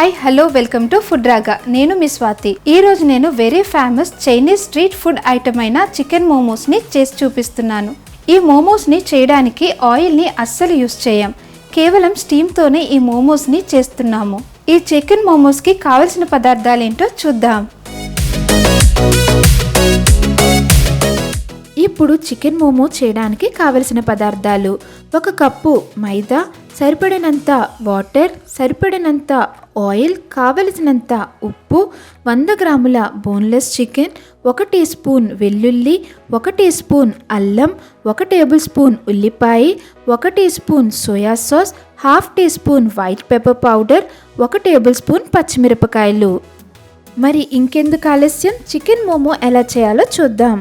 Hi hello welcome to food రాగా. నేను మీ స్వాతి. ఈ రోజు నేను very famous Chinese street food item అయిన చికెన్ మోమోస్ ని చేసి చూపిస్తున్నాను. ఈ మోమోస్ ని చేయడానికి ఆయిల్ ని అస్సలు యూస్ చేయం. కేవలం స్టీమ్ తోనే ఈ మోమోస్ ని చేస్తున్నాము. ఈ చికెన్ మోమోస్ కి కావలసిన పదార్థాలు ఏంటో చూద్దాం. ఇప్పుడు చికెన్ మోమో చేయడానికి కావలసిన పదార్థాలు: 1 కప్పు మైదా, సరిపడినంత వాటర్, సరిపడినంత ఆయిల్, కావలసినంత ఉప్పు, 100 గ్రాముల బోన్లెస్ చికెన్, 1 టీ స్పూన్ వెల్లుల్లి, 1 టీ స్పూన్ అల్లం, 1 టేబుల్ స్పూన్ ఉల్లిపాయ, 1 teaspoon soya sauce, half teaspoon white pepper powder, 1 tablespoon పచ్చిమిరపకాయలు. మరి ఇంకెందుకు ఆలస్యం, చికెన్ మోమో ఎలా చేయాలో చూద్దాం.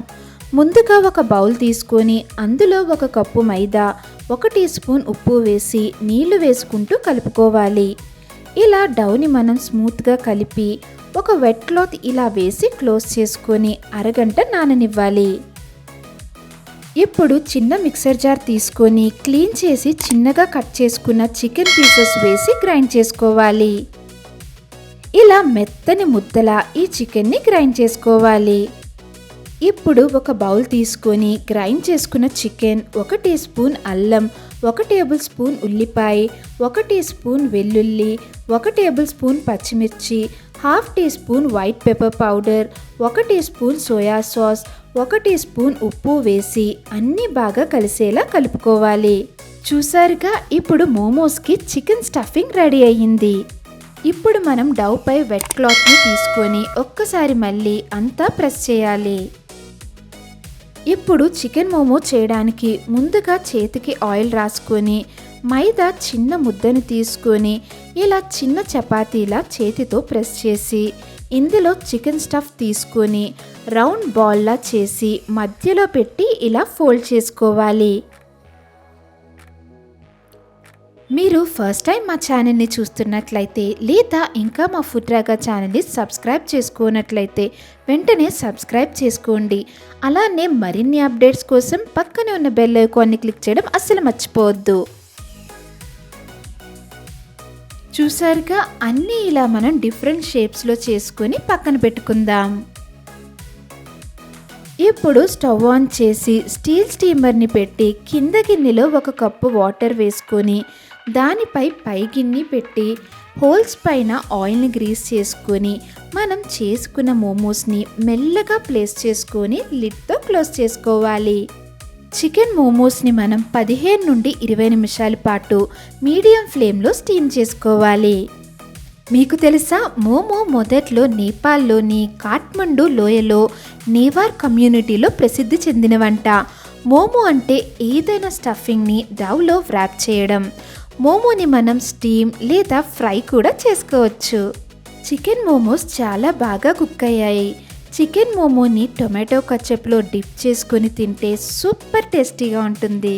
ముందుగా ఒక బౌల్ తీసుకొని అందులో 1 కప్పు మైదా, 1 టీ స్పూన్ ఉప్పు వేసి నీళ్లు వేసుకుంటూ కలుపుకోవాలి. ఇలా డౌని మనం స్మూత్గా కలిపి ఒక వెట్ క్లాత్ ఇలా వేసి క్లోజ్ చేసుకొని అరగంట నాననివ్వాలి. ఇప్పుడు చిన్న మిక్సర్ జార్ తీసుకొని క్లీన్ చేసి చిన్నగా కట్ చేసుకున్న చికెన్ పీసెస్ వేసి గ్రైండ్ చేసుకోవాలి. ఇలా మెత్తని ముద్దలా ఈ చికెన్ని గ్రైండ్ చేసుకోవాలి. ఇప్పుడు ఒక బౌల్ తీసుకొని గ్రైండ్ చేసుకున్న చికెన్, 1 టీ స్పూన్ అల్లం, 1 టేబుల్ స్పూన్ ఉల్లిపాయ, 1 టీ స్పూన్ వెల్లుల్లి, 1 టేబుల్ స్పూన్ పచ్చిమిర్చి, half teaspoon white pepper powder, 1 teaspoon soya sauce, 1 teaspoon ఉప్పు వేసి అన్నీ బాగా కలిసేలా కలుపుకోవాలి. చూసారుగా, ఇప్పుడు మోమోస్కి చికెన్ స్టఫింగ్ రెడీ అయ్యింది. ఇప్పుడు మనం డౌ పై వెట్ క్లాత్ని తీసుకొని ఒక్కసారి మళ్ళీ అంతా ప్రెస్ చేయాలి. ఇప్పుడు చికెన్ మోమో చేయడానికి ముందుగా చేతికి ఆయిల్ రాసుకొని మైదా చిన్న ముద్దను తీసుకొని ఇలా చిన్న చపాతీలా చేతితో ప్రెస్ చేసి ఇందులో చికెన్ స్టఫ్ తీసుకొని రౌండ్ బాల్లా చేసి మధ్యలో పెట్టి ఇలా ఫోల్డ్ చేసుకోవాలి. మీరు ఫస్ట్ టైం మా ఛానల్ని చూస్తున్నట్లయితే లేదా ఇంకా మా ఫుడ్ రాగా ఛానల్ని సబ్స్క్రైబ్ చేసుకోనట్లయితే వెంటనే సబ్స్క్రైబ్ చేసుకోండి. అలానే మరిన్ని అప్డేట్స్ కోసం పక్కనే ఉన్న బెల్ ఐకాన్ని క్లిక్ చేయడం అస్సలు మర్చిపోవద్దు. చూసారుగా, అన్నీ ఇలా మనం డిఫరెంట్ షేప్స్లో చేసుకొని పక్కన పెట్టుకుందాం. ఇప్పుడు స్టవ్ ఆన్ చేసి స్టీల్ స్టీమర్ని పెట్టి కింద గిన్నెలో 1 కప్పు వాటర్ వేసుకొని దానిపై పై గిన్నె పెట్టి హోల్స్ పైన ఆయిల్ని గ్రీస్ చేసుకొని మనం చేసుకున్న మోమోస్ని మెల్లగా ప్లేస్ చేసుకొని లిడ్తో క్లోజ్ చేసుకోవాలి. చికెన్ మోమోస్ని మనం 15 నుండి 20 నిమిషాల పాటు మీడియం ఫ్లేమ్లో స్టీమ్ చేసుకోవాలి. మీకు తెలుసా, మోమో మొదట్లో నేపాల్లోని కాఠ్మండు లోయలో నేవార్ కమ్యూనిటీలో ప్రసిద్ధి చెందిన వంట. మోమో అంటే ఏదైనా స్టఫింగ్ని డౌలో వ్రాప్ చేయడం. మోమోని మనం స్టీమ్ లేదా ఫ్రై కూడా చేసుకోవచ్చు. చికెన్ మోమోస్ చాలా బాగా కుక్ అయ్యాయి. చికెన్ మోమోని టొమాటో కచప్లో డిప్ చేసుకొని తింటే సూపర్ టేస్టీగా ఉంటుంది.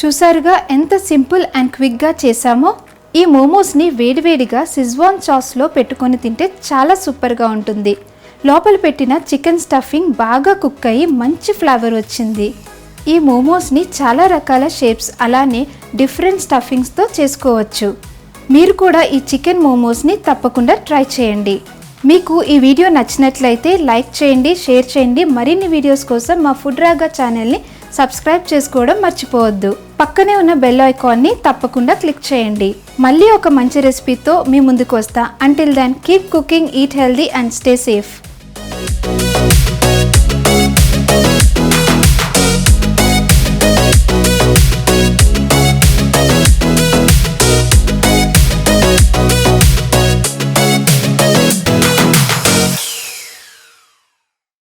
చూసారుగా, ఎంత సింపుల్ అండ్ క్విక్గా చేసామో. ఈ మోమోస్ని వేడివేడిగా సిజ్వాన్ సాస్లో పెట్టుకొని తింటే చాలా సూపర్గా ఉంటుంది. లోపల పెట్టిన చికెన్ స్టఫింగ్ బాగా కుక్ అయ్యి మంచి ఫ్లేవర్ వచ్చింది. ఈ మోమోస్ని చాలా రకాల షేప్స్ అలానే డిఫరెంట్ స్టఫింగ్స్తో చేసుకోవచ్చు. మీరు కూడా ఈ చికెన్ మోమోస్ని తప్పకుండా ట్రై చేయండి. మీకు ఈ వీడియో నచ్చినట్లయితే లైక్ చేయండి, షేర్ చేయండి. మరిన్ని వీడియోస్ కోసం మా ఫుడ్ రాగా ఛానల్ని సబ్స్క్రైబ్ చేసుకోవడం మర్చిపోవద్దు. పక్కనే ఉన్న బెల్ ఐకాన్ని తప్పకుండా క్లిక్ చేయండి. మళ్ళీ ఒక మంచి రెసిపీతో మీ ముందుకు వస్తా. Until then keep cooking, eat healthy and stay safe.